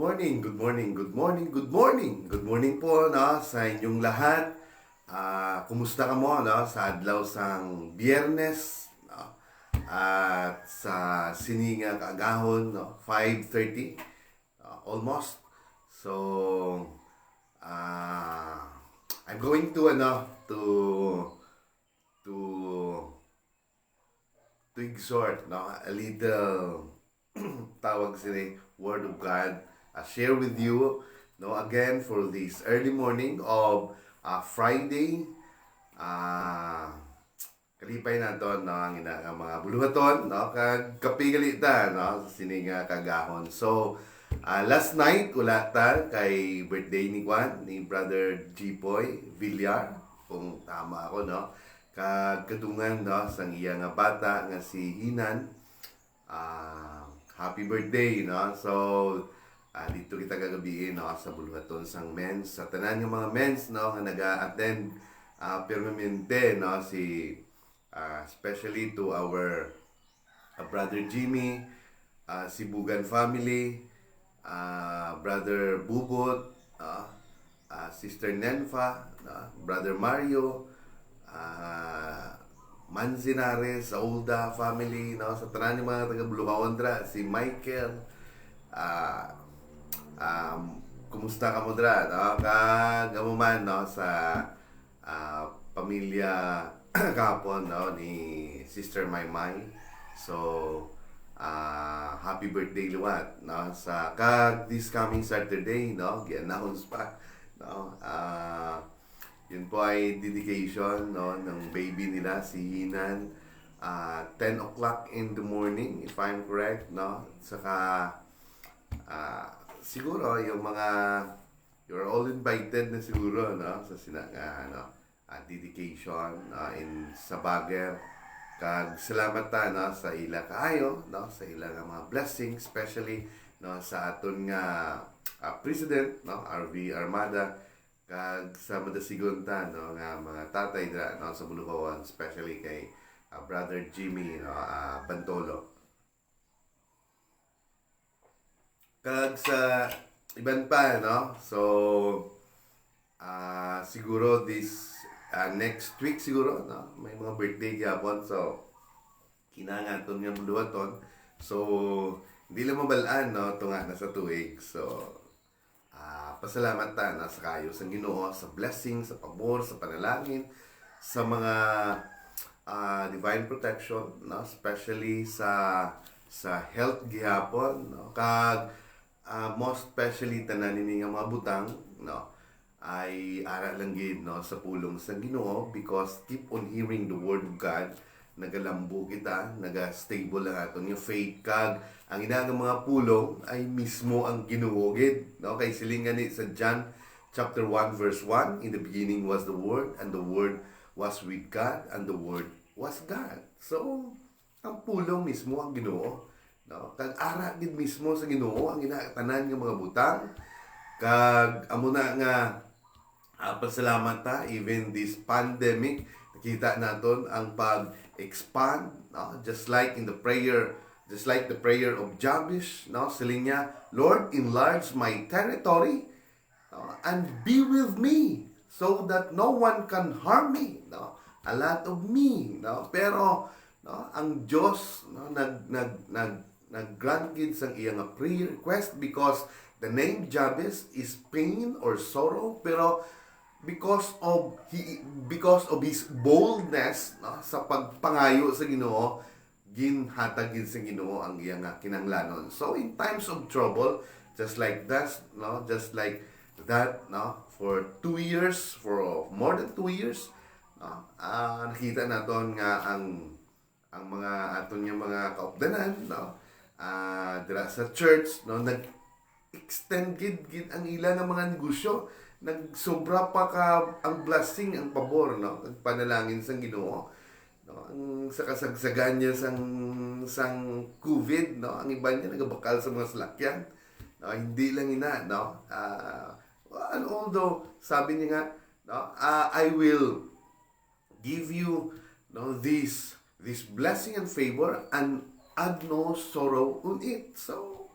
morning, good morning, good morning, good morning. Good morning po sa inyong lahat. Kumusta ka mo sa adlaw sang Biyernes at sa sininga kaagahon 5:30 almost. So I'm going to to exhort a little tawag sila Word of God. Share with you again for this early morning of Friday. Kalipay na to ang ina nga mga buluhaton kag kapigalita sa sininga kagahon. So last night wala ta kay birthday ni Juan ni Brother Jipoy Villar, kung tama ako kag katungan sang iya nga bata nga si Hinan. Happy birthday so dito kita gagabihin sa buluhaton sang mens, sa tanan ng mga mens nga naga-attend permanente si especially to our brother Jimmy, si Bugan family, brother Bubot, sister Nenfa, brother Mario, Manzinares, Saulda family, sa tanan ng mga taga Buluhaondra, si Michael, kumusta ka mo dra kagamuman sa pamilya kapon ni Sister Maymay. So happy birthday luwat sa kag this coming Saturday gi-announce pa yun po ay dedication ng baby nila si Hinan, 10 o'clock in the morning if I'm correct saka siguro yung mga you're all invited na siguro sa dedication in Sabager. Kag salamat ta sa ila kaayo sa ila nga mga blessing, especially sa aton nga President RV Armada, kag sa madasigon ta nga mga tatay dra sa Buluhawan, especially kay Brother Jimmy Pantolo. Kag sa iban pa so siguro this next week siguro may mga birthday gyapon, so kinangaton nga buluhaton, so hindi lang mabalaan tunga na sa tuig. So pasalamat ta sa kayo sa Ginoo, sa blessing, sa pabor, sa panalangin, sa mga divine protection especially sa health gihapon kag most especially tanan nini nga mga butang ay ara lang gid sa pulong sa Ginoo, because keep on hearing the word of God, nagalambo kita, naga-stable lang aton yung faith, kag ang ina nga mga pulong ay mismo ang Ginoo gid kay silingan ni sa John chapter 1 verse 1, in the beginning was the word, and the word was with God, and the word was God. So ang pulong mismo ang Ginoo kag ara gid mismo sa Ginoo ang tanan nga mga butang, kag amo na nga pasalamat ta even this pandemic nakita naton ang pag-expand just like the prayer of Jabez siling niya, Lord, enlarge my territory and be with me so that no one can harm me a lot of me pero ang Diyos nag-grant gid sang iyang prayer request, because the name Jabez is pain or sorrow, pero because of his boldness sa pagpangayo sa Ginoo, ginhatag gid sa Ginoo ang iyang kinanglanon. So in times of trouble, just like that for 2 years, for more than 2 years nakita naton nga ang mga aton nga mga kaupdanan dira sa church nag-extend gid ang ila nga mga negosyo, nagsobra pa ka ang blessing, ang pabor ang panalangin sang Ginoo ang sa kasagsagan niya sang COVID ang iba niya nagabakal sa mga salakyan hindi lang ina and although sabi niya nga I will give you this blessing and favor and add no sorrow on it. So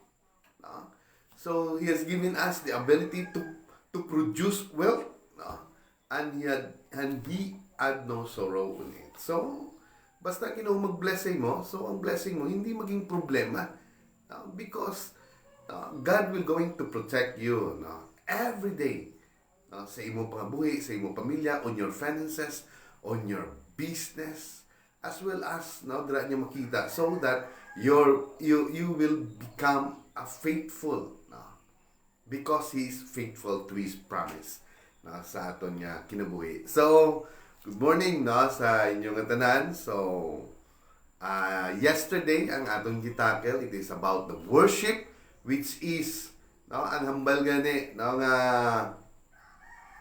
So He has given us the ability to produce wealth, no? And He had no sorrow in it. So, basta mag-bless mo, so ang blessing mo hindi maging problema. No? Because God will going to protect you, no? Every day. No? Sa imong pangabuhi, sa imong pamilya, on your finances, on your business, as well as dira niya makita, so that you will become a faithful, because He is faithful to His promise sa aton nga kinabuhi. So, good morning sa inyong tanan. So, yesterday ang atong gitakel, it is about the worship, which is ang hambal gani nga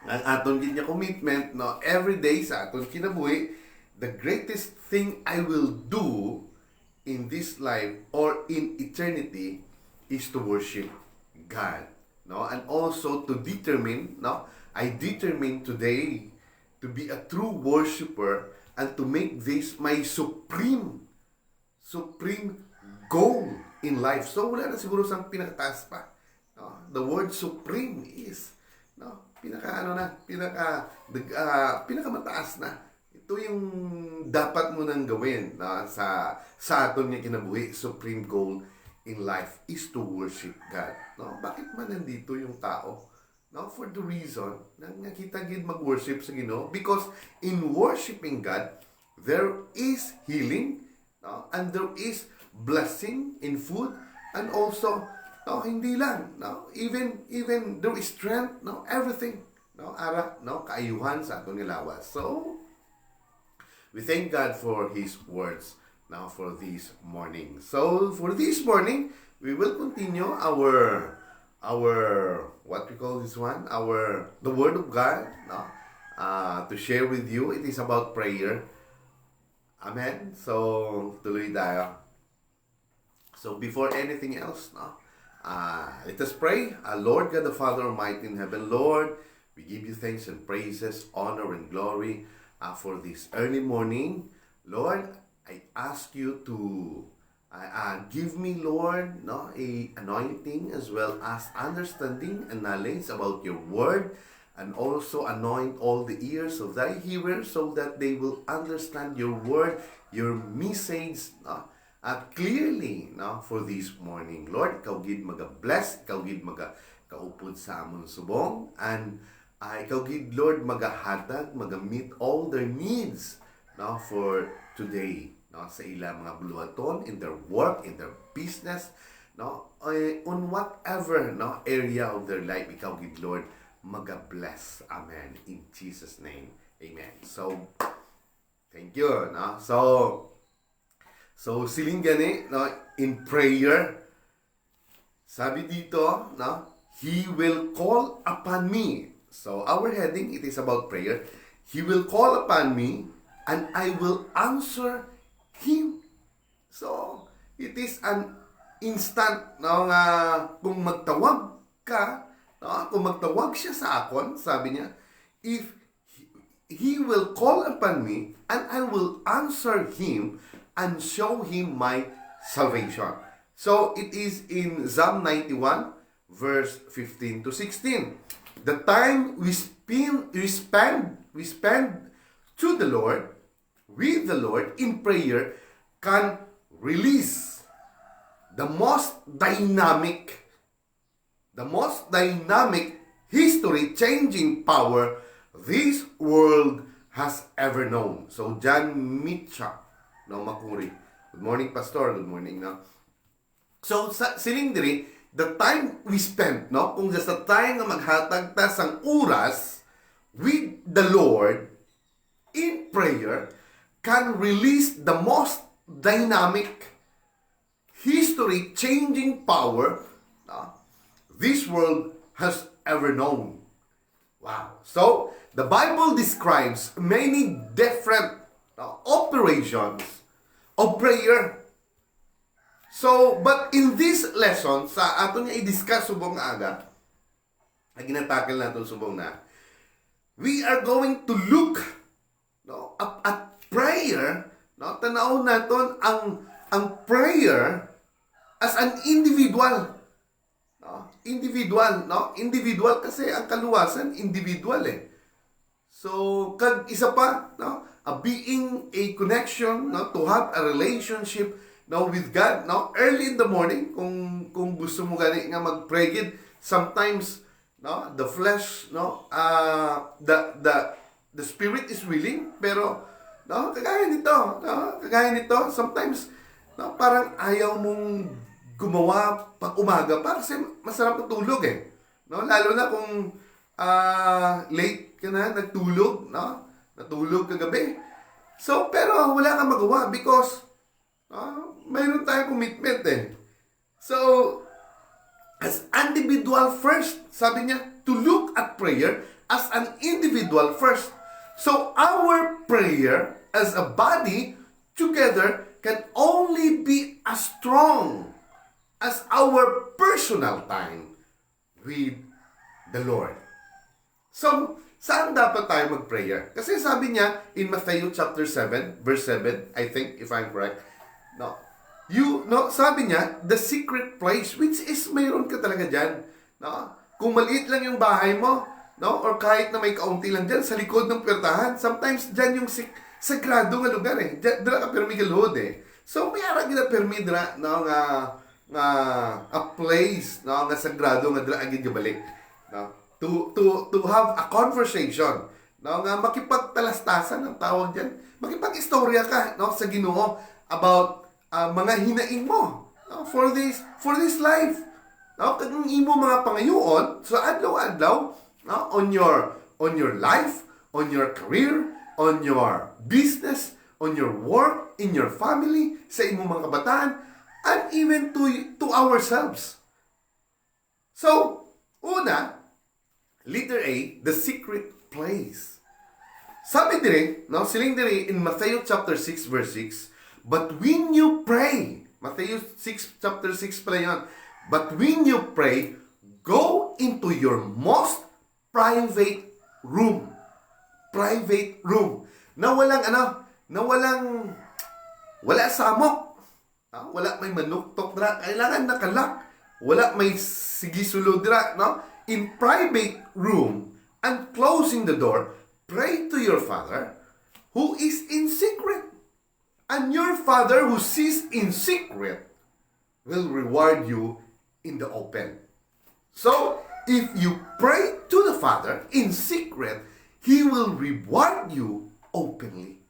ang aton ginya commitment every day sa aton kinabuhi. The greatest thing I will do in this life or in eternity is to worship God. And also to determine, I determine today to be a true worshiper and to make this my supreme goal in life. So wala na siguro sang pinakataas pa. The word supreme is pinakamataas na. Ito yung dapat mo nang gawin sa aton nga kinabuhi. Supreme goal in life is to worship God. Bakit man nandito yung tao? For the reason na nakita gid mag-worship sa Ginoo, because in worshiping God there is healing, and there is blessing in food, and also hindi lang, even there is strength, everything, kaayuhan sa atong lawas. So we thank God for His words for this morning. So for this morning, we will continue our what we call this one, the Word of God, to share with you. It is about prayer. Amen. So tuloy tayo. So before anything else, let us pray. Lord God the Father Almighty in heaven, Lord, we give you thanks and praises, honor and glory for this early morning. Lord, I ask you to give me, Lord, a anointing as well as understanding and knowledge about your word, and also anoint all the ears of thy hearers so that they will understand your word, your message, clearly for this morning. Lord, ikaw gid maga-bless, ikaw gid maga-kaupod sa amon subong, and ikaw gid, Lord, magahatag, maga-meet all their needs for today, sa ilang mga buluhaton, in their work, in their business, on whatever area of their life, ikaw gid, Lord, maga-bless. Amen. In Jesus' name. Amen. So, thank you. So siling gani, in prayer, sabi dito, He will call upon me. So our heading, it is about prayer. He will call upon me and I will answer Him. So it is an instant kung magtawag ka, kung magtawag siya sa akon, sabi niya, if He will call upon me and I will answer Him and show Him my salvation. So it is in Psalm 91 verse 15 to 16. The time we spend to the Lord, with the Lord in prayer, can release the most dynamic, history-changing power this world has ever known. So John Mitchell, Makuri. Good morning, Pastor. Good morning. So siling diri, the time we spend, kung sa time nga maghatag ta sang oras with the Lord in prayer, can release the most dynamic, history-changing power this world has ever known. Wow. So, the Bible describes many different operations of prayer. So, but in this lesson, sa ato nga i-discuss subong nga aga, na ginatakil natin subong na, we are going to look at prayer, tanaw natin ang prayer as an individual. individual, no? Individual kasi ang kaluwasan, individual eh. So, kag isa pa, no? Being a connection, no? To have a relationship, no? With God, no? Early in the morning, kung gusto mo gani nga mag-pray gid, sometimes, no? The flesh, no? The spirit is willing, pero, no? Kagaya nito, no? Kagaya nito, sometimes, no? Parang ayaw mong gumawa pag umaga para kasi masarap matulog eh. No? Lalo na kung late ka na nagtulog, no? Natulog kagabi. So, pero wala kang magawa because mayroon tayong commitment eh. So, as individual first, sabi niya, to look at prayer as an individual first. So, our prayer as a body together can only be as strong as our personal time with the Lord. So, saan dapat tayo mag-prayer? Kasi sabi niya in Matthew chapter 7, verse 7, I think, if I'm correct, sabi niya, the secret place, which is mayroon ka talaga dyan. No? Kung maliit lang yung bahay mo, no? Or kahit na may kaunti lang dyan, sa likod ng puwertahan, sometimes dyan yung sagrado nga lugar eh. Dala ka permi galuhod eh. So, may arag na permi dra, no? A place, no? Nga sagrado nga dra agad gabalik. No? To have a conversation, no, nga makipagtalastasan ang tawag diyan, makipag-istorya ka, no, sa Ginoo about mga hinaing mo, no, for this life, no, kung imo mga pangayoon sa adlaw-adlaw, no, on your life, on your career, on your business, on your work, in your family, sa imo mga kabataan, and even to ourselves. So, una, letter A, the secret place. Sabi dire, no, siling dire in Matthew chapter 6 verse 6, but when you pray, Matthew 6 chapter 6 pala yun, but when you pray, go into your most private room. Private room. Na wala samok. Wala may manuktok dira, kailangan nakalak. Wala may sigisulo dira, no? In private room and closing the door, pray to your Father who is in secret. And your Father who sees in secret will reward you in the open. So, if you pray to the Father in secret, He will reward you openly.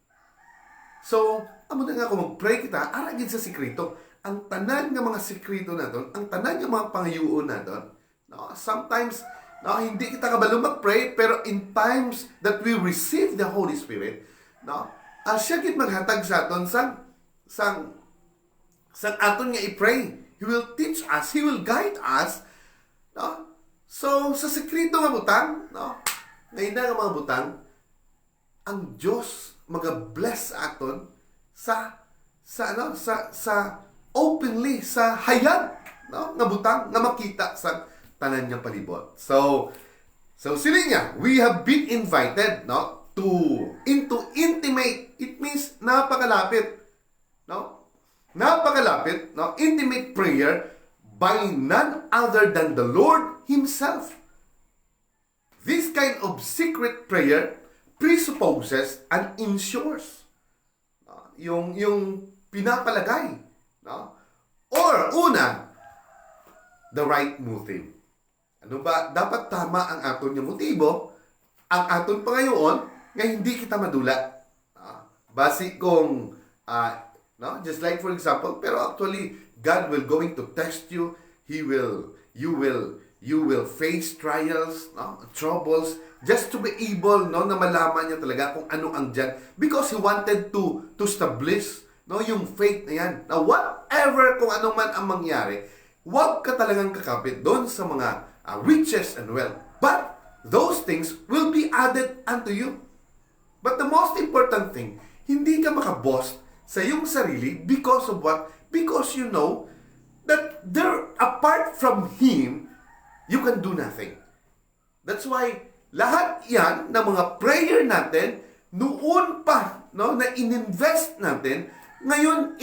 So, amo na nga kung mag-pray kita, aragin sa sikrito. Ang tanan nga mga sikrito naton, ang tanan nga mga pangayuon naton, no, sometimes, no, hindi kita kabalo mag-pray, pero in times that we receive the Holy Spirit, no, siya gid maghatag sa aton sang aton nga i-pray. He will teach us, He will guide us, no. So, sa sekreto nga butang, no, ngayon na nga mga butang, ang Diyos mag-bless sa aton sa openly, sa hayag, no, nga butang, nga makita sa tanan niya palibot. So sila niya, we have been invited, no, into intimate. It means napakalapit, no? Napakalapit, no? Intimate prayer by none other than the Lord Himself. This kind of secret prayer presupposes and ensures yung pinapalagay, no? Or una, the right motive. Ano ba? Dapat tama ang aton nga motibo, ang aton pangayoon, nga hindi kita madula. Basi kung, no? Just like for example, pero actually, God will going to test you. You will face trials, no? Troubles, just to be able, no, na malaman niya talaga kung ano ang dyan. Because He wanted to establish, no, yung faith na yan. Now, whatever, kung ano man ang mangyari, huwag ka talagang kakapit doon sa mga riches and wealth. But those things will be added unto you. But the most important thing, hindi ka makaboast sa iyong sarili because of what? Because you know that apart from Him, you can do nothing. That's why lahat yan ng mga prayer natin, noon pa, no, na ininvest natin, ngayon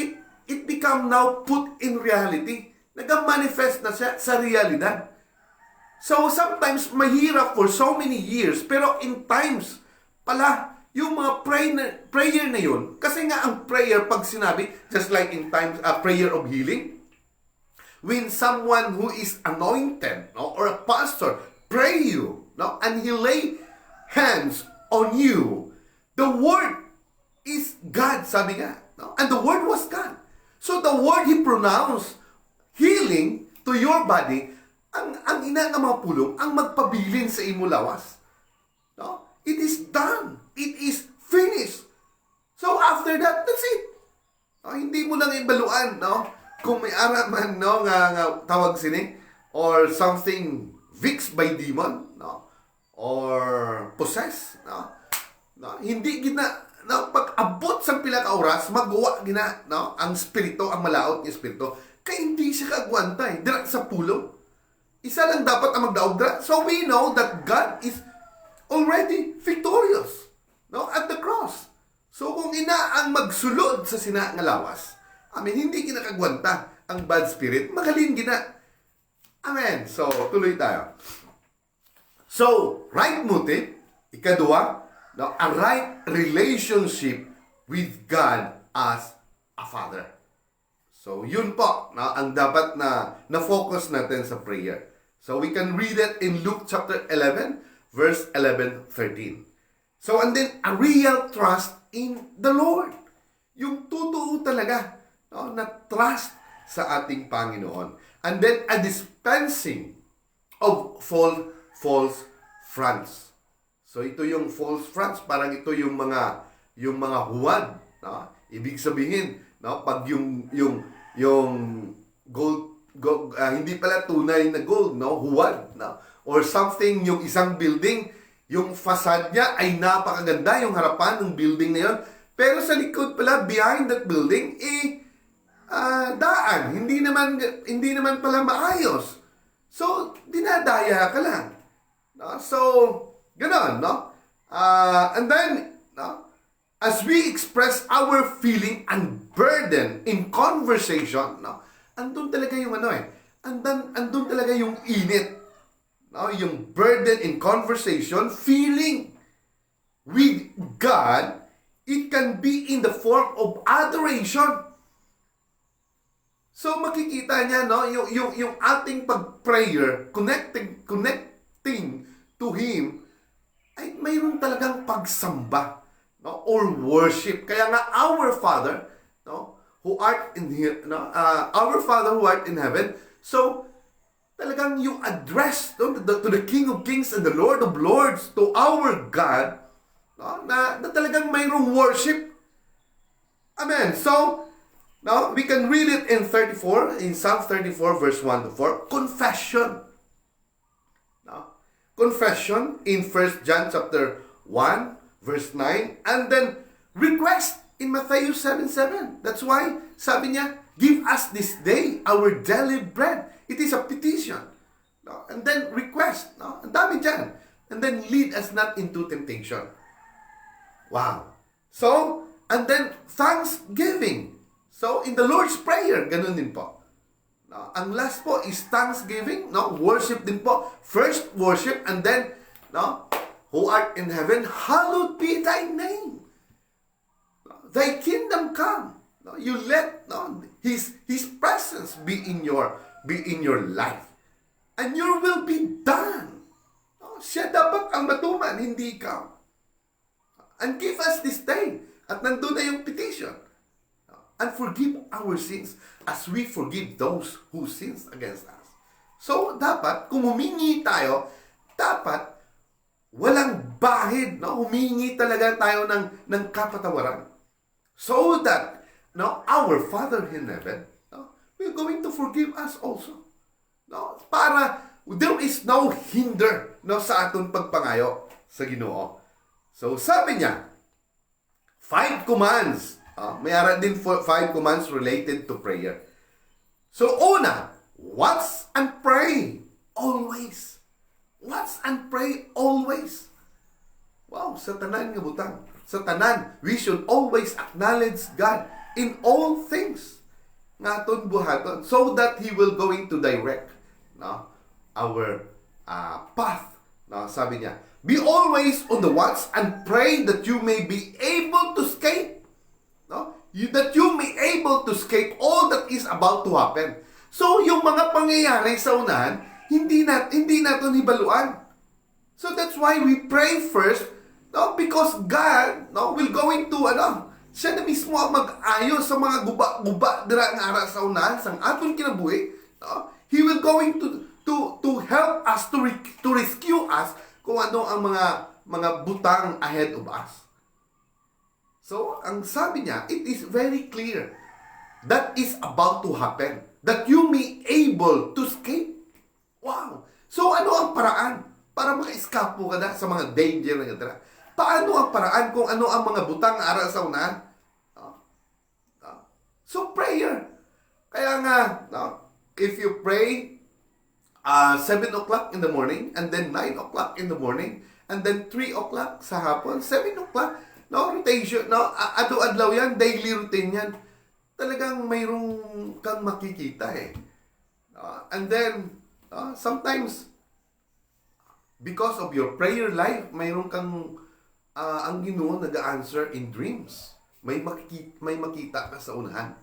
it become now put in reality. Nag-manifest na siya sa realidad. So, sometimes, mahirap for so many years, pero in times, pala, yung mga prayer na yun, kasi nga ang prayer, pag sinabi, just like in times, prayer of healing, when someone who is anointed, no, or a pastor, pray you, no, and he lay hands on you, the word is God, sabi nga, no? And the word was God. So, the word he pronounced, healing to your body, ang ina ng mga pulong, ang magpabilin sa imo lawas. No? It is done. It is finished. So after that, that's it. No? Hindi mo lang ibaluan, no? Kung may ara man, no, nga tawag sini, or something vexed by demon, no? Or possessed, no? No? Hindi gina, no? Pag abot sa pila ka oras, magawa gina, no? Ang spirito, ang malaot ng spirito, kaya hindi siya kagwantay, direct sa pulong. Isa lang dapat ang magdaog. So we know that God is already victorious, no, at the cross. So kung ina ang magsulod sa sina nga lawas, hindi kinakagwanta ang bad spirit, magalin gina. Amen. So tuloy tayo. So right motive, ikadua, no, a right relationship with God as a father. So yun po, no, ang dapat na focus natin sa prayer. So we can read it in Luke chapter 11, verse 11-13. So and then a real trust in the Lord. Yung totoo talaga, no, na trust sa ating Panginoon. And then a dispensing of false fronts. So ito yung false fronts, parang ito yung mga huwad, no? Ibig sabihin, no, pag yung gold, hindi pala tunay na gold, no, huwad, no, or something, yung isang building, yung facade niya ay napakaganda, yung harapan ng building na yun, pero sa likod pala, behind that building, daan, hindi naman pala maayos. So dinadaya ka lang, no? So ganon, no? And then, no, as we express our feeling and burden in conversation, no, andun talaga yung andun talaga yung init, no, yung burden in conversation, feeling with God. It can be in the form of adoration. So makikita niya, no, yung ating pag-prayer, connecting to Him, ay mayroon talagang pagsamba, no, or worship. Kaya nga our Father, no, who art in here, no, our Father who art in heaven. So talagang you address, no, to the King of Kings and the Lord of Lords, to our God, no, na talagang mayroong worship. Amen. So now we can read it in Psalm 34 verse 1-4, confession. No? Confession in 1 John chapter 1 verse 9, and then request in Matthew 7:7. That's why sabi niya, give us this day our daily bread. It is a petition. No? And then request. No? Ang dami dyan. And then lead us not into temptation. Wow. So, and then thanksgiving. So, in the Lord's Prayer, ganun din po. No? Ang last po is thanksgiving. No? Worship din po. First, worship, and then, no? Who art in heaven, hallowed be thy name. No? Thy kingdom come. No? You let, no, His presence be in your life. And your will be done. No? Siya dapat ang matuman, hindi ikaw. And give us this day. At nandun na yung petition. And forgive our sins as we forgive those who sins against us. So, dapat, kung humingi tayo, dapat walang bahid. No? Humingi talaga tayo ng kapatawaran. So that, no, our Father in heaven, no, we're going to forgive us also. No? Para there is no hinder, no, sa atong pagpangayo sa Ginoo. So, sabi niya, 5 commands. May ara din 5 commands related to prayer. So, una, watch and pray always. Watch and pray always. Wow, sa tanan nga butang. Sa tanan, we should always acknowledge God in all things. Ngaton buhaton. So that He will going to direct, no, our path. No, sabi niya, be always on the watch and pray that you may be able to escape. No? That you may able to escape all that is about to happen. So, yung mga pangyayari sa unahan, hindi natin hibaluan. So, that's why we pray first, no? Because God, no, will going to, siya na mismo ang mag-ayos sa mga guba-guba dira nga ara sa unahan, sang aton kinabuhi. No? He will going to help us, to rescue us kung ano ang mga butang ahead of us. So, ang sabi niya, it is very clear that is about to happen. That you may able to escape. Wow! So, ano ang paraan para maka-escape ka na sa mga danger na ganda? Paano ang paraan kung ano ang mga butang ara sa unahan? So, prayer. Kaya nga, no, if you pray 7 o'clock in the morning, and then 9 o'clock in the morning, and then 3 o'clock sa hapon, 7 o'clock, no, rotation, no, adlaw yan, daily routine yan. Talagang mayroong kang makikita eh. And then, sometimes, because of your prayer life, mayroong kang, ang Ginoo nag-answer in dreams. May makita ka sa unahan.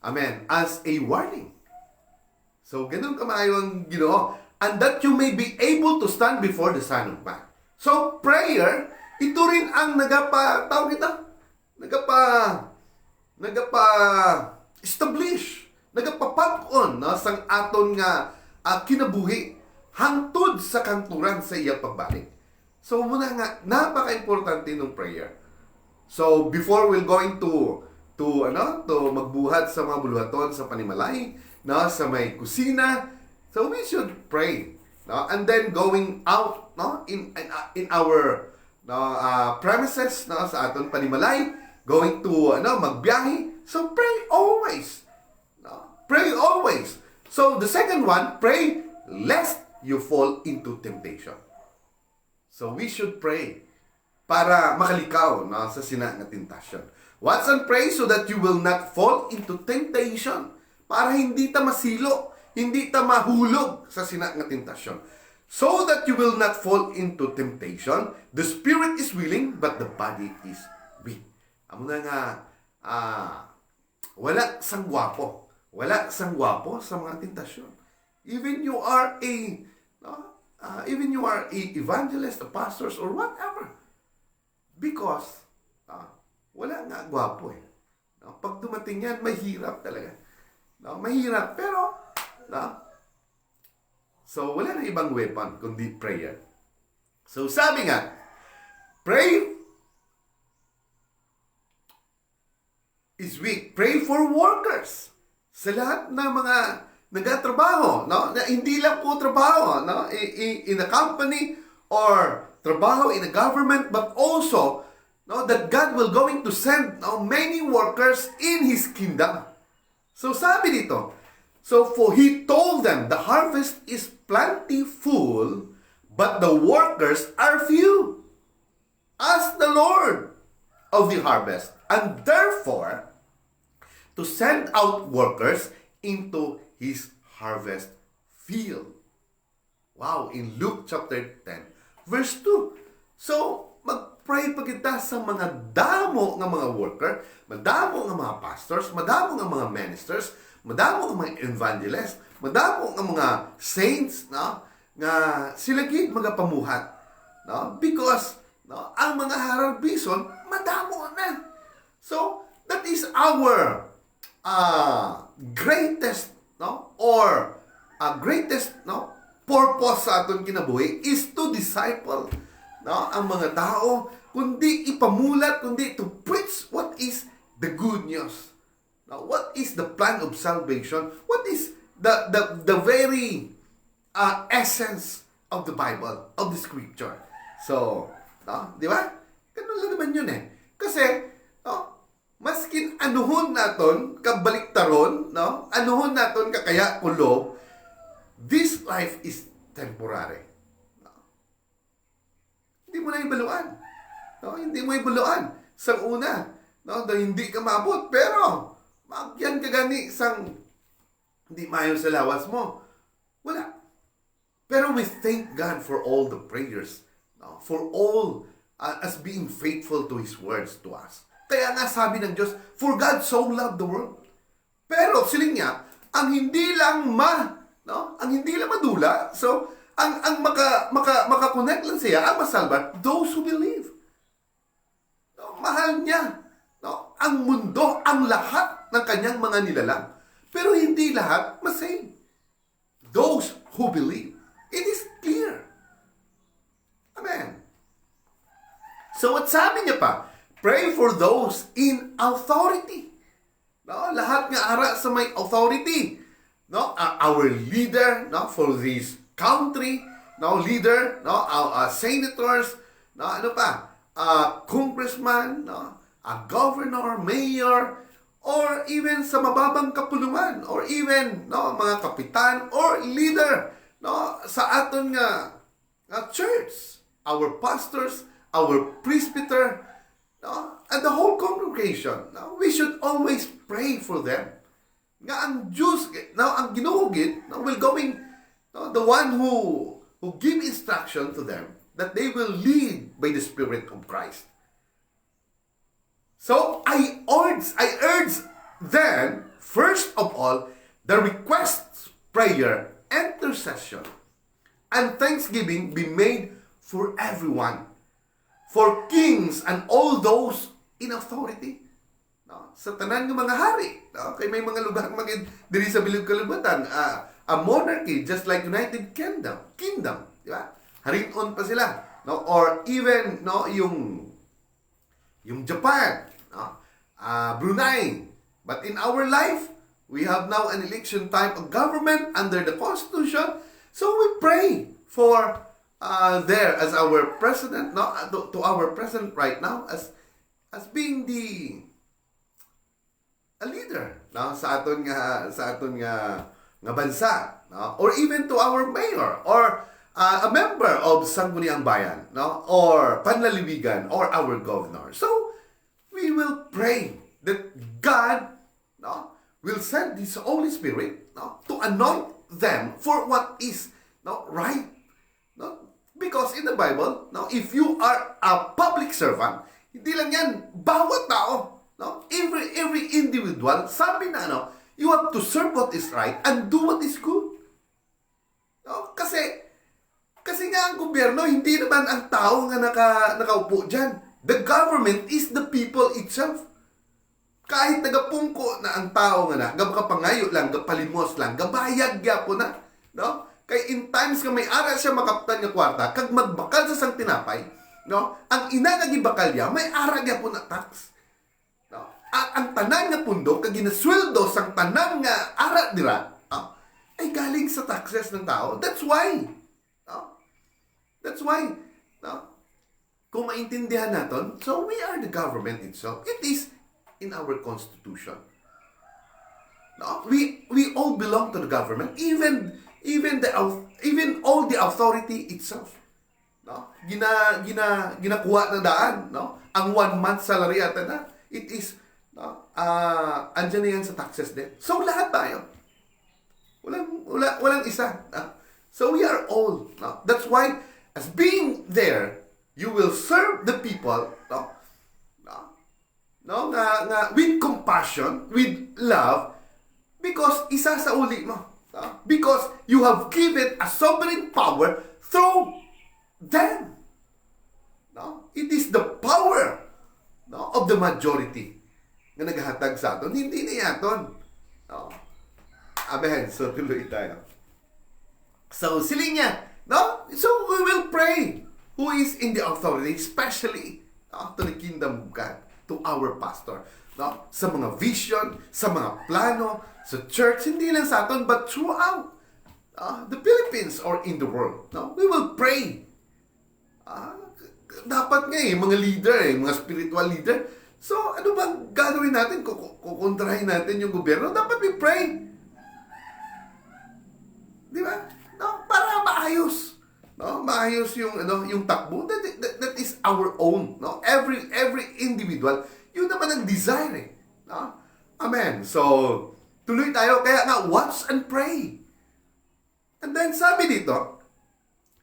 Amen. As a warning. So, ganun kamayo ang Ginoo. And that you may be able to stand before the Son of Man. So, prayer, ito rin ang nagapa-establish, nagapapag-on, no, sang aton nga kinabuhi hangtod sa kanturan sa iya pagbalik. So, muna nga, napaka-importante ng prayer. So, before we're going to magbuhat sa mga buluhaton sa panimalay, no, sa may kusina, so we should pray, no, and then going out, no, in our premises, no, sa aton panimalay, going to magbiyahe, so pray always, no, pray always. So the second one, pray lest you fall into temptation. So we should pray para makalikaw, no, sa sina nga tentasyon. Watch and pray so that you will not fall into temptation. Para hindi ta masilo, hindi ta mahulog sa sina nga tentasyon. So that you will not fall into temptation. The spirit is willing, but the body is weak. Amo na nga, wala sang gwapo. Wala sang gwapo sa mga tentasyon. Even you are a evangelist, a pastors, or whatever. Because, wala nga gwapo eh. Pag dumating yan, mahirap talaga. Mahirap, pero, so, wala na ibang weapon kundi prayer. So, sabi nga, pray is weak. Pray for workers. Sa lahat ng mga nagatrabaho, no? Na hindi lang po trabaho, no? In a company or trabaho in a government, but also, no, that God will going to send, no, many workers in His kingdom. So sabi dito, so for He told them, the harvest is plentiful, but the workers are few. Ask the Lord of the harvest, and therefore, to send out workers into His harvest field. Wow, in Luke chapter 10, verse 2. So, mag-pray pa kita sa mga damo nga mga worker, madamo nga mga pastors, madamo nga mga ministers, madamo nga mga evangelists, madamo nga mga saints, no, nga sila gid magapamuhat, no, because, no, ang mga harabison madamo na. So, that is our greatest, no, or greatest, no, purpose sa aton kinabuhi is to disciple, no, ang mga tao, kundi ipamulat, kundi to preach what is the good news. Now, what is the plan of salvation? What is the very essence of the Bible, of the Scripture? So, no, di ba? Ganun lang naman yun eh. Kasi, no, maskin anuhon naton kabaliktaron, no, anuhon naton kakaya kulob, this life is temporary. No? Hindi mo na ibaluan. No? Hindi mo ibaluan. Sa una, no, dahil hindi ka maabot, pero magyan ka gani sang hindi mayo sa lawas mo. Wala. Pero we thank God for all the prayers, no? For all as being faithful to His words to us. Kaya nga sabi ng Diyos, for God so loved the world. Pero siling niya, ang hindi lang no? Ang hindi lang madula, so ang maka-connect lang siya, ang masalbat, those who believe. No? Mahal niya, no? Ang mundo, ang lahat ng kanyang mga nilalang. Pero hindi lahat masave. Those who believe. It is clear. Amen. So what sabi niya pa? Pray for those in authority. No, lahat nga ara sa may authority. No, our leader, no, for this country, no, leader, no, our senators, no, ano pa? Congressman, no, a governor, mayor, or even sa mababang kapulungan, or even no, mga kapitan or leader, no, sa aton nga church, our pastors, our presbyter, no, and the whole congregation. No, we should always pray for them. Nga ang Diyos, now ang ginuhugit, no, will going, no, the one who give instruction to them, that they will lead by the Spirit of Christ. So I urge then, first of all, the requests, prayer, intercession, and thanksgiving be made for everyone, for kings and all those in authority. No? Sa tanan ng mga hari, no? Kay may mga lugar maging diri sa bilog kalubatan, a monarchy just like United Kingdom, di ba? Haring-on pa sila, no? Or even no yung Japan, no? Brunei. But in our life, we have now an election type of government under the Constitution. So we pray for there as our president, no, to our president right now as being a leader, no, sa aton nga bansa, no, or even to our mayor or a member of Sangguniang Bayan, no, or Panlaliwigan or our governor. So we will pray that God, no, will send His Holy Spirit, no, to anoint them for what is, no, right. No? Because in the Bible, no, if you are a public servant, hindi lang yan, bawat tao, no, every individual, sabi na, no, you have to serve what is right and do what is good. No? Kasi nga ang gobyerno, hindi naman ang tao nga nakaupo dyan. The government is the people itself. Kahit nagapungko na ang tao nga gapakapangayo lang, gapalimos lang, gabayag po na, no? Kay in times nga may ara siya makaptan nga kwarta, kag magbakal sa sang tinapay, no? Ang ina nga gibakal niya, may ara po na tax. No? At ang tanan nga pundok kag ginasweldo sang tanan nga ara dira, no? Ay galing sa taxes ng tao. That's why. No? That's why. No? Kung maintindihan natin, so we are the government itself. It is in our constitution. No? We all belong to the government, even all the authority itself. No? Ginakuha na daan, no? Ang 1 month salary ata na, it is, no? Andyan na yan sa taxes din. So lahat tayo. Walang isa. No? So we are all. No? That's why, as being there, you will serve the people, no? No? With compassion, with love, because isa sa uli mo. No? Because you have given a sovereign power through them. No? It is the power, no, of the majority na naghatag sa aton. Hindi na yaton. No? Amen. So tuloy tayo. So siling niya, no? So we will pray who is in the authority, especially, no, to the kingdom of God, to our pastor, no? Sa mga vision, sa mga plano, sa church, hindi lang sa aton, but throughout the Philippines or in the world. No? We will pray. Dapat nga mga leader, mga spiritual leader. So, ano bang gagawin natin? Kukontrahin natin yung gobyerno? Dapat we pray. Di ba? No? Para maayos. No? Maayos yung takbo. That is our own. No? Every individual, yun naman ang desire. Eh. No? Amen. So, tuloy tayo. Kaya nga, watch and pray. And then sabi dito,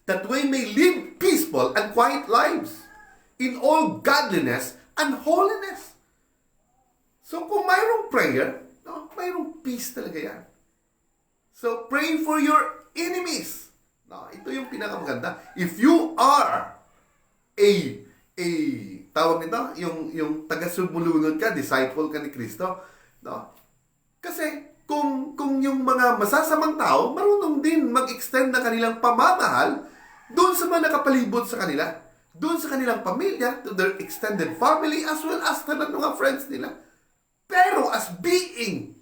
that we may live peaceful and quiet lives in all godliness and holiness. So kung mayroong prayer, no, mayroong peace talaga yan. So pray for your enemies. No, ito yung pinakamaganda. If you are tawag nito, yung taga-sumulunod ka, disciple ka ni Kristo, no? Kasi kung yung mga masasamang tao, marunong din mag-extend ng kanilang pamamahal doon sa mga nakapalibot sa kanila, doon sa kanilang pamilya, to their extended family, as well as sa mga friends nila. Pero as being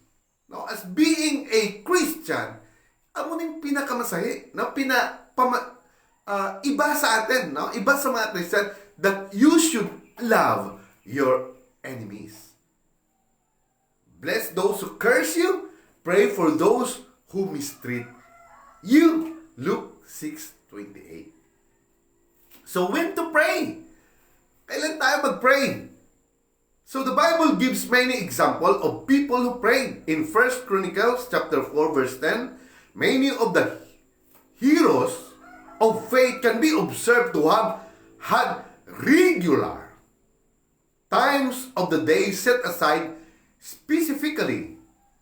a Christian, amo ning pinakamasahi, no? Iba sa atin, no? Iba sa mga Christian, that you should love your enemies. Bless those who curse you. Pray for those who mistreat you. Luke 6:28. So when to pray? Kailan tayo mag-pray? So the Bible gives many examples of people who prayed. In 1 Chronicles chapter 4 verse 10, many of the heroes of faith can be observed to have had regular times of the day set aside specifically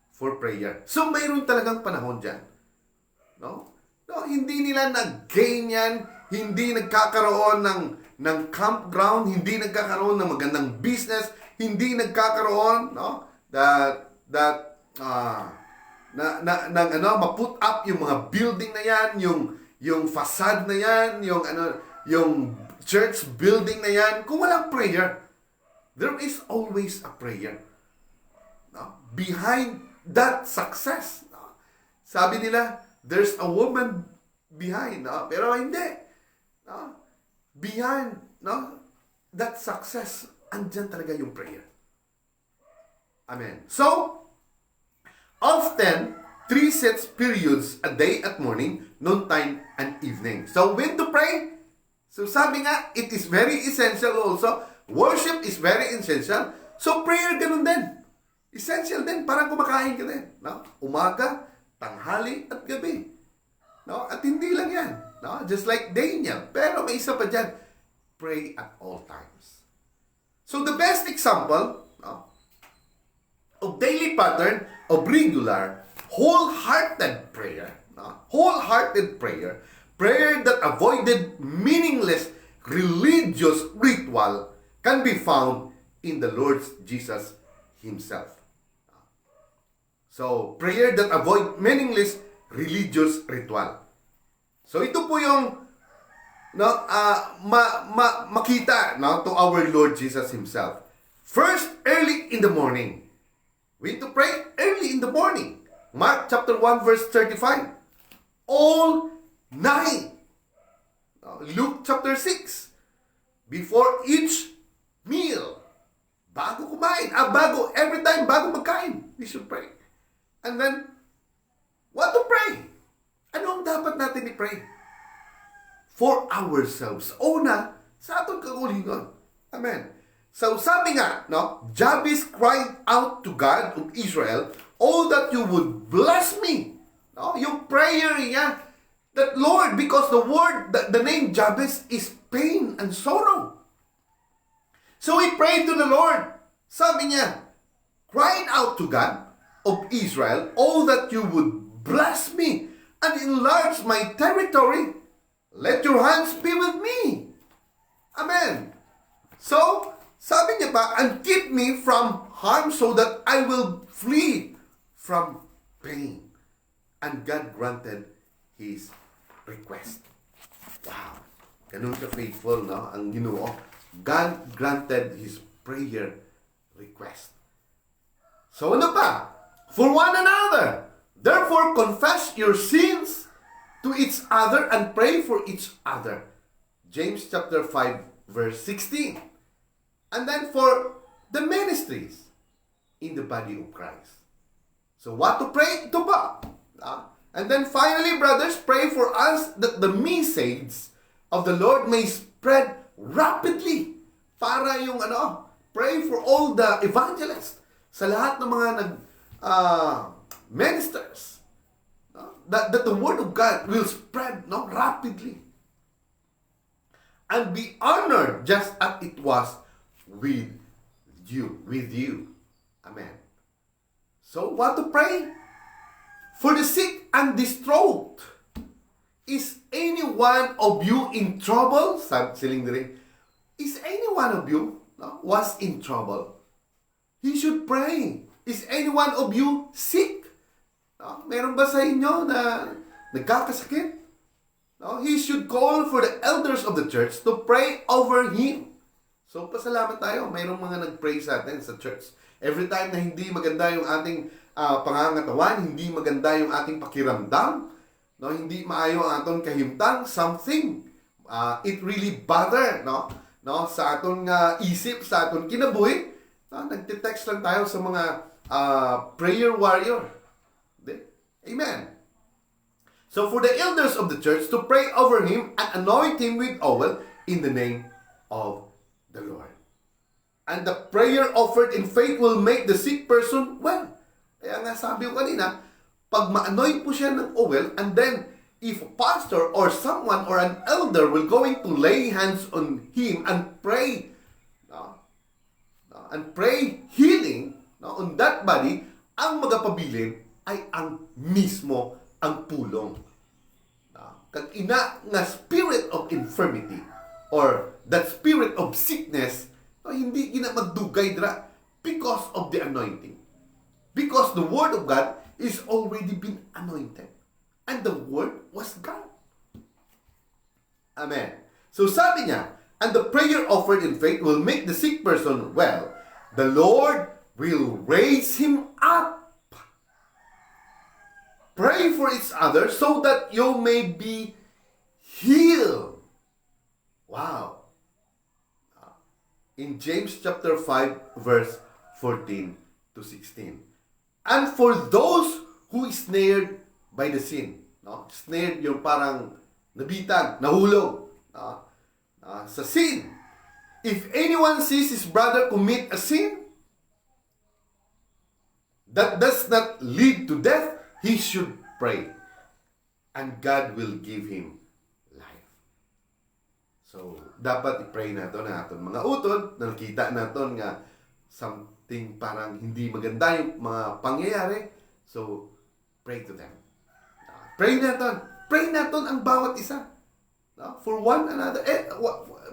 for prayer. So mayroon talagang panahon dyan. No, hindi nila nag-gain yan, hindi nagkakaroon ng campground, hindi nagkakaroon ng magandang business, hindi nagkakaroon, no, ma-put up yung mga building na yan, yung facade na yan, yung church building na yan, kung walang prayer. There is always a prayer, no, behind that success. No? Sabi nila, there's a woman behind, no? Pero hindi. No? Behind, no, that success, andyan talaga yung prayer. Amen. So, often, 3 sets periods a day at morning, noontime, and evening. So, when to pray? So, sabi nga, it is very essential also. Worship is very essential. So, prayer ganun din. Essential din. Parang kumakain ka din. No? Umaga, tanghali, at gabi. No? At hindi lang yan. No? Just like Daniel. Pero may isa pa dyan. Pray at all times. So, the best example, no, of daily pattern of regular, wholehearted prayer, no? Wholehearted prayer, prayer that avoided meaningless religious ritual, can be found in the Lord Jesus Himself. So, prayer that avoid meaningless religious ritual. So, ito po yung makita, no, to our Lord Jesus Himself. First, early in the morning. We need to pray early in the morning. Mark chapter 1 verse 35. All night. Luke chapter 6. Before each meal. Bago kumain. Every time bago magkain, we should pray. And then, what to pray? Ano ang dapat natin i-pray? For ourselves. Una, sa atong kagulingon. Amen. So sabi nga, no, Jabez cried out to God of Israel, "Oh, that you would bless me." No, yung prayer niya, that Lord, because the name Jabez is pain and sorrow. So he prayed to the Lord. Sabi niya, cried out to God of Israel, "Oh, that you would bless me and enlarge my territory. Let your hands be with me." Amen. So, sabi niya pa, "And keep me from harm so that I will flee from pain." And God granted his request. Wow. Ganun ka-faithful, no? Ang Ginoo. God granted his prayer request. So ano pa? For one another. Therefore, confess your sins to each other and pray for each other. James chapter 5, verse 16. And then for the ministries in the body of Christ. So what to pray? Ito pa. And then finally, brothers, pray for us that the message of the Lord may spread rapidly. Para yung pray for all the evangelists. Sa lahat ng mga ministers. That the word of God will spread rapidly. and be honored just as it was with you. Amen. So what to pray? For the sick and distraught. Is any one of you in trouble? Siling diri. Is any one of you was in trouble? He should pray. Is any one of you sick? Meron ba sa inyo na nagkakasakit? He should call for the elders of the church to pray over him. So, pasalamat tayo. Mayroong mga nag-pray sa atin sa church. Every time na hindi maganda yung ating pangangatawan, hindi maganda yung ating pakiramdam, hindi maayo ang aton kahimtang, something, it really bother, sa aton isip, sa aton kinabuhi, nagte-text lang tayo sa mga prayer warrior. Amen. So for the elders of the church to pray over him and anoint him with oil in the name of the Lord. And the prayer offered in faith will make the sick person well. Kaya nga sabi ko kanina, pag ma-anoint po siya ng oil, and then if a pastor or someone or an elder will going to lay hands on him and pray, healing on that body, ang magapabilin ay ang mismo ang pulong. Kag ina nga spirit of infirmity or that spirit of sickness, hindi gina magdugay dra because of the anointing. Because the word of God is already been anointed. And the word was God. Amen. So sabi niya, and the prayer offered in faith will make the sick person well. The Lord will raise him up. Pray for each other so that you may be healed. Wow. In James chapter 5 verse 14 to 16. And for those who is snared by the sin. Snared yung parang nabitag, nahulog sa sin. If anyone sees his brother commit a sin that does not lead to death, he should pray. And God will give him life. So, dapat i-pray natin na aton mga utod, nakita natin nga something parang hindi maganda yung mga pangyayari. So, pray to them. Pray natin ang bawat isa. For one another.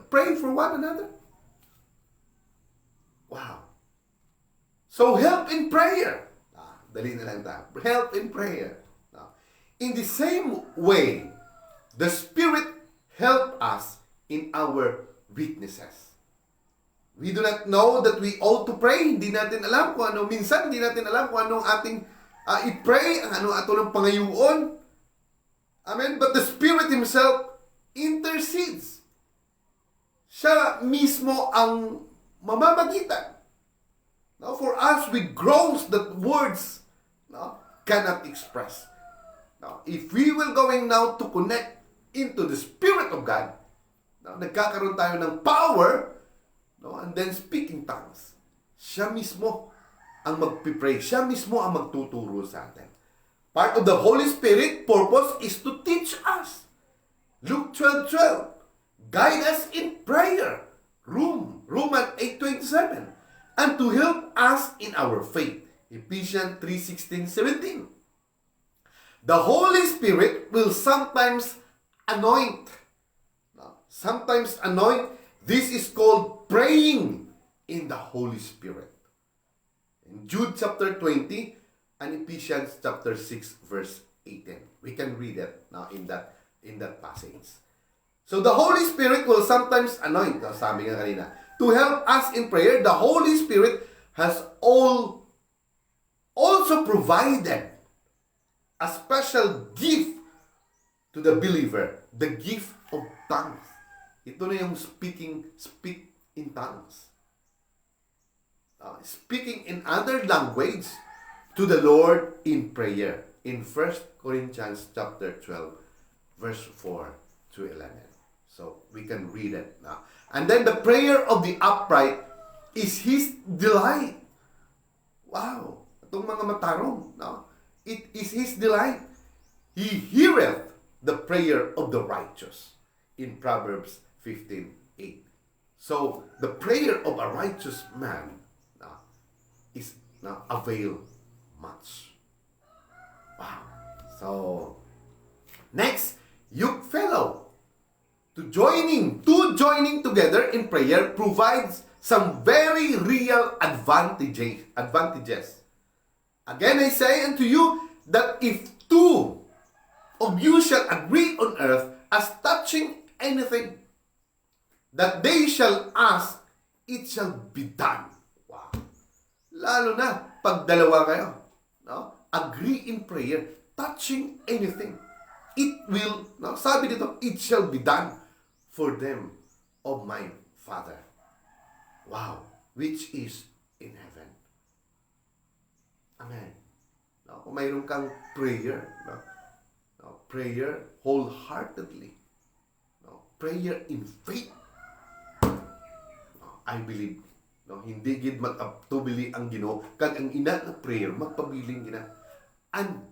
Pray for one another. Wow. So, help in prayer. Dali na lang tayo. Help in prayer. In the same way, the Spirit help us in our weaknesses. We do not know that we ought to pray. Hindi natin alam kung ano. Minsan, hindi natin alam kung anong ating i-pray, ang ano ato ng pangayuon. Amen? But the Spirit Himself intercedes. Siya mismo ang mamamagitan. For us, with groans that words cannot express. If we will going now to connect into the Spirit of God, nagkakaroon tayo ng power, and then speaking tongues. Siya mismo ang magpipray. Siya mismo ang magtuturo sa atin. Part of the Holy Spirit purpose is to teach us. Luke 12:12. Guide us in prayer. Romans 8:27. And to help us in our faith. Ephesians 3:16-17. The Holy Spirit will sometimes anoint. This is called praying in the Holy Spirit. In Jude chapter 20 and Ephesians chapter 6 verse 18. We can read it now in that passage. So the Holy Spirit will sometimes anoint, sabi nga kanina, to help us in prayer. The Holy Spirit has also provided a special gift to the believer, the gift of tongues. Ito na yung speak in tongues. Speaking in other language to the Lord in prayer. In 1 Corinthians chapter 12, verse 4 to 11. So, we can read it now. And then the prayer of the upright is His delight. Wow! Itong mga matarong, it is His delight. He heareth the prayer of the righteous. In Proverbs 15:8. So, the prayer of a righteous man is avail much. Wow. So, next, yoke fellow. Joining together in prayer provides some very real advantages. Again, I say unto you that if two of you shall agree on earth as touching anything that they shall ask, it shall be done. Wow. Lalo na pag dalawa kayo, agree in prayer, touching anything, it will, sabi dito, it shall be done for them of my Father. Wow, which is in heaven. Amen. Kung mayroon kang prayer, prayer wholeheartedly, prayer in faith, I believe, hindi gid magtubili ang Ginoo kag ang ina nga prayer magpabiling gina. And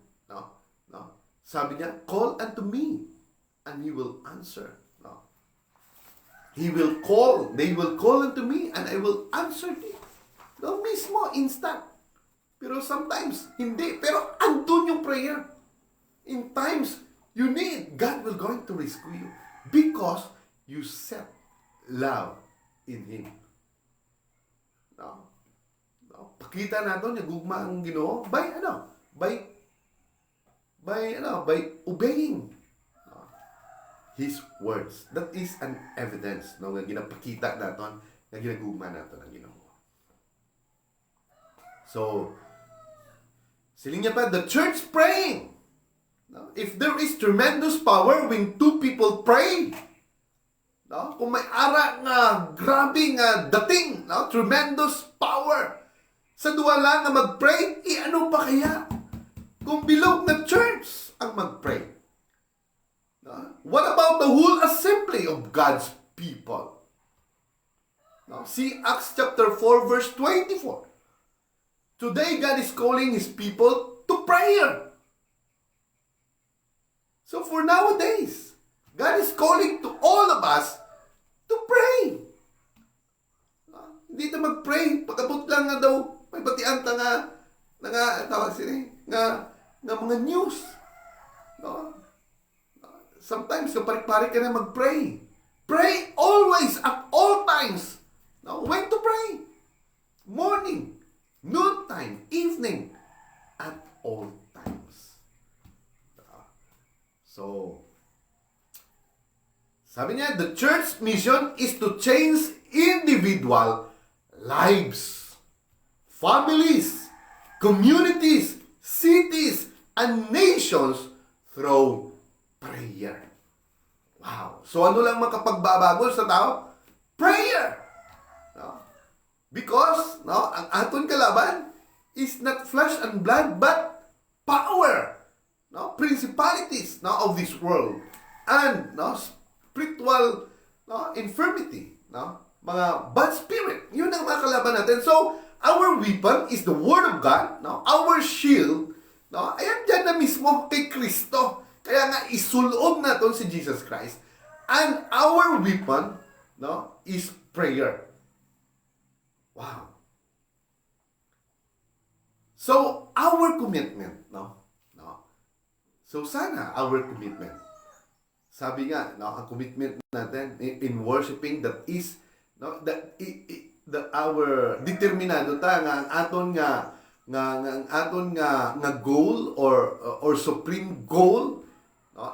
sabi niya, call unto me and he will answer. He will call, they will call unto me and I will answer thee. Mismo instant. Pero sometimes hindi, pero andun yung prayer. In times you need, God will going to rescue you because you set love in Him. Pakita natin yung gugma ang Ginoo by obeying His words. That is an evidence nga ginapakita natin nga ginagugma natin ang Ginoo. So, siling niya pa, the church praying. If there is tremendous power when two people pray, kung may ara nga grabe nga dating, tremendous power sa duwa lang nga mag-pray, ano pa kaya kung bilog na church ang mag-pray? What about the whole assembly of God's people? See Acts chapter 4 verse 24. Today God is calling His people to prayer. So for nowadays, God is calling to all of us to pray. Hindi na mag-pray. Pagkabot lang nga daw, may batian ta nga mga news. Sometimes, kaparik-parik ka na mag-pray. Pray always, at all times. When to pray? Morning, noontime, evening, at all times. So, sabi niya, the church mission is to change individual lives, families, communities, cities, and nations through prayer. Wow. So ano lang makapagbabago sa tao? Prayer. Because ang aton kalaban is not flesh and blood but power. Principalities of this world and spiritual infirmity, mga bad spirit. Yun ang mga kalaban natin. So our weapon is the Word of God. Our shield, ayan dyan na mismo kay Kristo. Kaya nga isulod natin si Jesus Christ. And our weapon is prayer. Wow. So our commitment, So sana our commitment. Sabi nga, ang commitment natin in worshiping, that is our determinado ta nga ang aton nga goal or supreme goal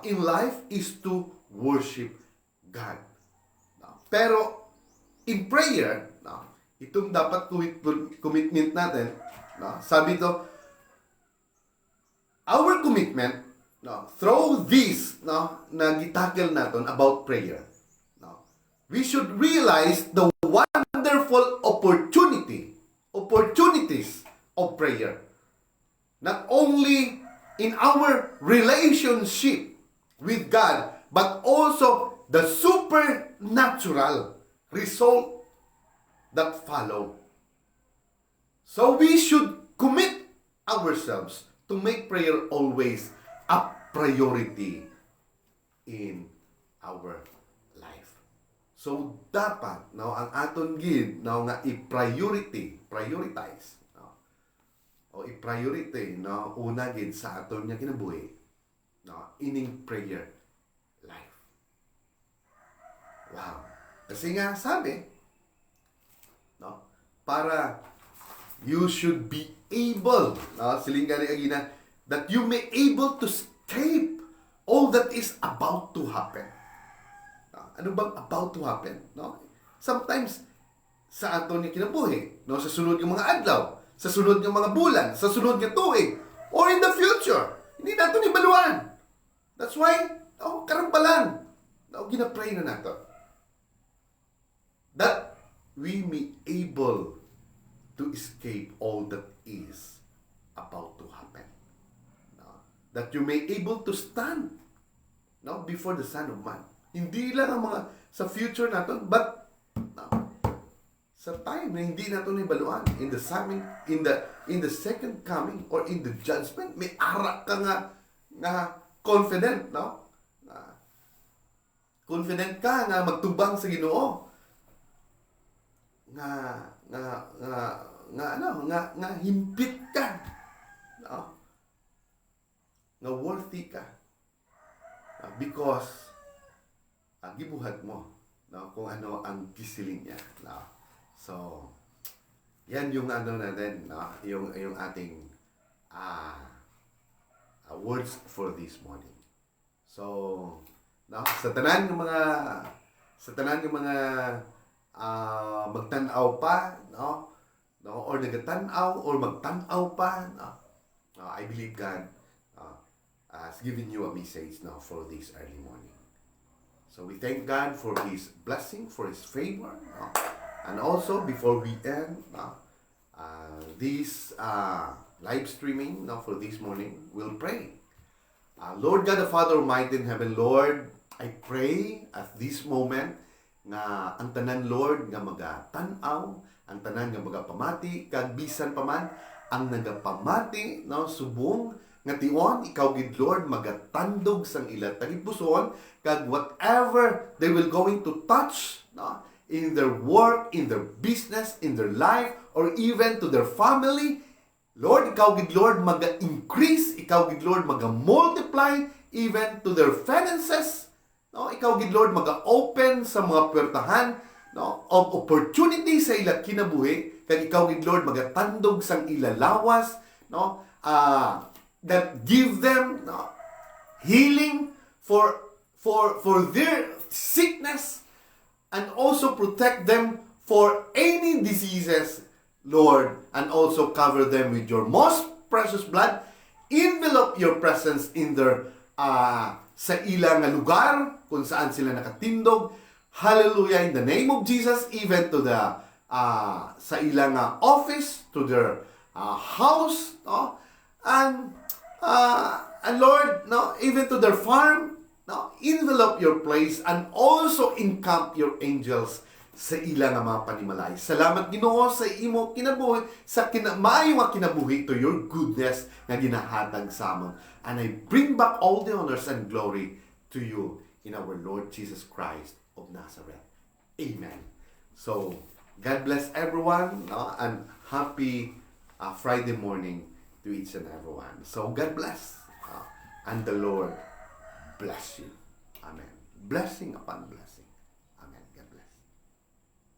in life is to worship God. Pero in prayer, itong dapat commitment natin, sabi to, our commitment through this na gitackle natin about prayer, we should realize the wonderful opportunities of prayer. Not only in our relationship with God, but also the supernatural result that follow. So we should commit ourselves to make prayer always a priority in our life. So dapat no ang aton gid no nga prioritize no o i-priority no una gid sa aton nga kinabuhi no ining prayer life. Wow. Kasi nga sabi no para you should be able no siling gani agina that you may able to escape all that is about to happen. Ano bang about to happen? No? Sometimes, sa aton ni kinabuhi, no? Sa sunod ng mga adlaw, sa sunod ng mga bulan, sa sunod ng tuig, or in the future, hindi nato ni baluan. That's why, karambalan. Ginapray na nato. That we may able to escape all that is about to happen. No? That you may able to stand no, before the Son of Man. Hindi lang ang mga sa future natin, but sa time na hindi natin ibaluan in the second coming or in the judgment, may ara ka nga confident, no? Confident ka nga magtubang sa Ginoo. Nga himpit ka. No? Nga worthy ka. Because gibuhat mo no kung ano ang gisiling niya no so yan yung ano natin no yung ating words for this morning. So no sa tanan ng mga magtan-aw pa no or nagatan-aw or magtan-aw pa no I believe God has given you a message now for this early morning. So we thank God for His blessing, for His favor. And also, before we end this live streaming for this morning, we'll pray. Lord God, the Father Almighty in heaven, Lord, I pray at this moment nga ang tanan, Lord, nga magatanaw, ang tanan nga magapamati, kag bisan pa man, ang nagapamati, subong, nga tiwan, ikaw gid Lord, magatandog sang ila tagipuson, kag whatever they will going to touch, no, in their work, in their business, in their life, or even to their family, Lord, ikaw gid Lord, maga-increase, ikaw gid Lord, maga-multiply, even to their finances, no, ikaw gid Lord, maga-open sa mga puwertahan, no, of opportunity sa ila kinabuhi, kag ikaw gid Lord, magatandog sang ila lawas, no, that give them healing for their sickness and also protect them for any diseases, Lord, and also cover them with your most precious blood. Envelop your presence in their sa ilang lugar kung saan sila nakatindog. Hallelujah, in the name of Jesus, even to the sa ilang office, to their house, and Lord, even to their farm, envelop your place and also encamp your angels sa ilang mga panimalay. Salamat Ginoo sa imo kinabuhi, sa maayo nga kinabuhi to your goodness nga ginahatag sa amon. And I bring back all the honors and glory to you in our Lord Jesus Christ of Nazareth. Amen. So, God bless everyone, and happy Friday morning to each and everyone. So, God bless, and the Lord bless you. Amen. Blessing upon blessing.